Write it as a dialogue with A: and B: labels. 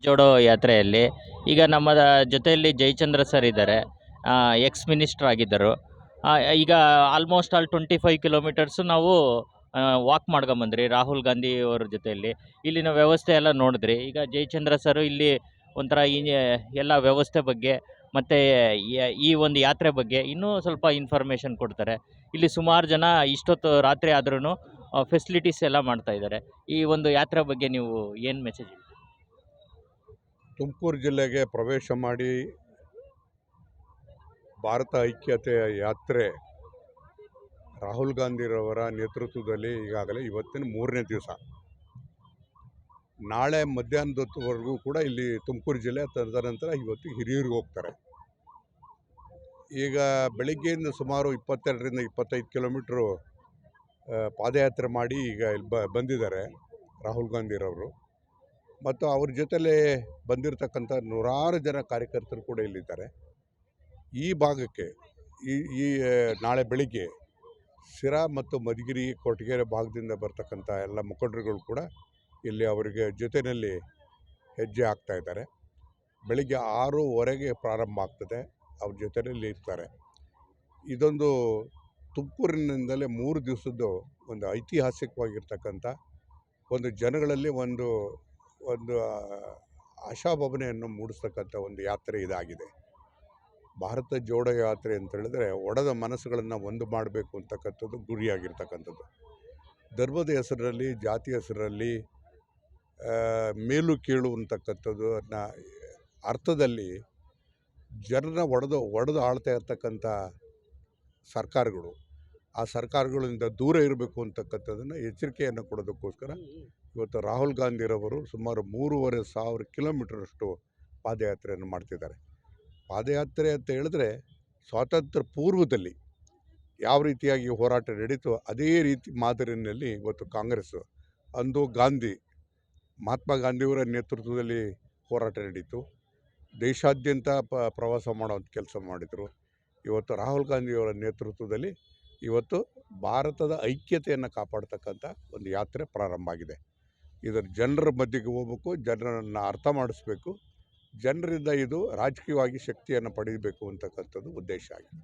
A: ಜೋಡೋ ಯಾತ್ರೆಯಲ್ಲಿ ಈಗ ನಮ್ಮ ಜೊತೆಯಲ್ಲಿ ಜಯಚಂದ್ರ ಸರ್ ಇದ್ದಾರೆ. ಎಕ್ಸ್ ಮಿನಿಸ್ಟರ್ ಆಗಿದ್ದರು. ಈಗ ಆಲ್ಮೋಸ್ಟ್ ಆಲ್ 25 ಕಿಲೋಮೀಟರ್ಸು ನಾವು ವಾಕ್ ಮಾಡ್ಕೊಂಬಂದ್ರಿ ರಾಹುಲ್ ಗಾಂಧಿ ಅವ್ರ ಜೊತೆಯಲ್ಲಿ. ಇಲ್ಲಿನ ವ್ಯವಸ್ಥೆ ಎಲ್ಲ ನೋಡಿದ್ರಿ. ಈಗ ಜಯಚಂದ್ರ ಸರ್ ಇಲ್ಲಿ ಒಂಥರ ಈ ಎಲ್ಲ ವ್ಯವಸ್ಥೆ ಬಗ್ಗೆ ಮತ್ತು ಈ ಒಂದು ಯಾತ್ರೆ ಬಗ್ಗೆ ಇನ್ನೂ ಸ್ವಲ್ಪ ಇನ್ಫಾರ್ಮೇಷನ್ ಕೊಡ್ತಾರೆ. ಇಲ್ಲಿ ಸುಮಾರು ಜನ ಇಷ್ಟೊತ್ತು ರಾತ್ರಿ ಆದ್ರೂ ಫೆಸಿಲಿಟೀಸ್ ಎಲ್ಲ ಮಾಡ್ತಾ ಇದ್ದಾರೆ. ಈ ಒಂದು ಯಾತ್ರೆ ಬಗ್ಗೆ ನೀವು ಏನು ಮೆಸೇಜ್?
B: ತುಮಕೂರು ಜಿಲ್ಲೆಗೆ ಪ್ರವೇಶ ಮಾಡಿ ಭಾರತ ಐಕ್ಯತೆಯ ಯಾತ್ರೆ ರಾಹುಲ್ ಗಾಂಧಿರವರ ನೇತೃತ್ವದಲ್ಲಿ ಈಗಾಗಲೇ ಇವತ್ತಿನ 3ನೇ ದಿವಸ. ನಾಳೆ ಮಧ್ಯಾಹ್ನದವರೆಗೂ ಕೂಡ ಇಲ್ಲಿ ತುಮಕೂರು ಜಿಲ್ಲೆ, ತದನಂತರ ಇವತ್ತು ಹಿರಿಯೂರಿಗೆ ಹೋಗ್ತಾರೆ. ಈಗ ಬೆಳಿಗ್ಗೆಯಿಂದ ಸುಮಾರು 22ರಿಂದ 25 ಕಿಲೋಮೀಟ್ರು ಪಾದಯಾತ್ರೆ ಮಾಡಿ ಈಗ ಇಲ್ಲಿ ಬಂದಿದ್ದಾರೆ ರಾಹುಲ್ ಗಾಂಧಿರವರು. ಮತ್ತು ಅವ್ರ ಜೊತೆಲೇ ಬಂದಿರತಕ್ಕಂಥ ನೂರಾರು ಜನ ಕಾರ್ಯಕರ್ತರು ಕೂಡ ಇಲ್ಲಿದ್ದಾರೆ. ಈ ಭಾಗಕ್ಕೆ ಈ ನಾಳೆ ಬೆಳಿಗ್ಗೆ ಸಿರಾ ಮತ್ತು ಮಧುಗಿರಿ, ಕೊರಟಗೆರೆ ಭಾಗದಿಂದ ಬರ್ತಕ್ಕಂಥ ಎಲ್ಲ ಮುಖಂಡರುಗಳು ಕೂಡ ಇಲ್ಲಿ ಅವರಿಗೆ ಜೊತೆಯಲ್ಲಿ ಹೆಜ್ಜೆ ಹಾಕ್ತಾ ಇದ್ದಾರೆ. ಬೆಳಿಗ್ಗೆ 6:15ಗೆ ಪ್ರಾರಂಭ ಆಗ್ತದೆ. ಅವ್ರ ಜೊತೆಯಲ್ಲಿ ಇರ್ತಾರೆ. ಇದೊಂದು ತುಮಕೂರಿನಿಂದಲೇ 3 ದಿವಸದ್ದು ಒಂದು ಐತಿಹಾಸಿಕವಾಗಿರ್ತಕ್ಕಂಥ ಒಂದು ಜನಗಳಲ್ಲಿ ಒಂದು ಆಶಾಭಾವನೆಯನ್ನು ಮೂಡಿಸ್ತಕ್ಕಂಥ ಒಂದು ಯಾತ್ರೆ ಇದಾಗಿದೆ. ಭಾರತ ಜೋಡೋ ಯಾತ್ರೆ ಅಂತ ಹೇಳಿದ್ರೆ ಒಡೆದ ಮನಸ್ಸುಗಳನ್ನು ಒಂದು ಮಾಡಬೇಕು ಅಂತಕ್ಕಂಥದ್ದು ಗುರಿಯಾಗಿರ್ತಕ್ಕಂಥದ್ದು. ಧರ್ಮದ ಹೆಸರಲ್ಲಿ, ಜಾತಿ ಹೆಸರಲ್ಲಿ ಮೇಲು ಕೀಳು ಅಂತಕ್ಕಂಥದ್ದು ಅರ್ಥದಲ್ಲಿ ಜನರನ್ನ ಒಡೆದು ಆಳ್ತಾ ಇರ್ತಕ್ಕಂಥ ಸರ್ಕಾರಗಳು, ಆ ಸರ್ಕಾರಗಳಿಂದ ದೂರ ಇರಬೇಕು ಅಂತಕ್ಕಂಥದ್ದನ್ನು ಎಚ್ಚರಿಕೆಯನ್ನು ಕೊಡೋದಕ್ಕೋಸ್ಕರ ಇವತ್ತು ರಾಹುಲ್ ಗಾಂಧಿರವರು ಸುಮಾರು 3,500 ಕಿಲೋಮೀಟರಷ್ಟು ಪಾದಯಾತ್ರೆಯನ್ನು ಮಾಡ್ತಿದ್ದಾರೆ. ಪಾದಯಾತ್ರೆ ಅಂತ ಹೇಳಿದ್ರೆ ಸ್ವಾತಂತ್ರ್ಯ ಪೂರ್ವದಲ್ಲಿ ಯಾವ ರೀತಿಯಾಗಿ ಹೋರಾಟ ನಡೀತೋ ಅದೇ ರೀತಿ ಮಾದರಿಯಲ್ಲಿ ಇವತ್ತು ಕಾಂಗ್ರೆಸ್, ಅಂದು ಮಹಾತ್ಮ ಗಾಂಧಿಯವರ ನೇತೃತ್ವದಲ್ಲಿ ಹೋರಾಟ ನಡೀತು. ದೇಶಾದ್ಯಂತ ಪ್ರವಾಸ ಮಾಡೋವಂಥ ಕೆಲಸ ಮಾಡಿದರು. ಇವತ್ತು ರಾಹುಲ್ ಗಾಂಧಿಯವರ ನೇತೃತ್ವದಲ್ಲಿ ಇವತ್ತು ಭಾರತದ ಐಕ್ಯತೆಯನ್ನು ಕಾಪಾಡ್ತಕ್ಕಂಥ ಒಂದು ಯಾತ್ರೆ ಪ್ರಾರಂಭ ಆಗಿದೆ. ಇದರ ಜನರ ಮಧ್ಯೆಗೆ ಹೋಗ್ಬೇಕು, ಜನರನ್ನು ಅರ್ಥ ಮಾಡಿಸ್ಬೇಕು, ಜನರಿಂದ ಇದು ರಾಜಕೀಯವಾಗಿ ಶಕ್ತಿಯನ್ನು ಪಡೆಯಬೇಕು ಅಂತಕ್ಕಂಥದ್ದು ಉದ್ದೇಶ ಆಗಿದೆ.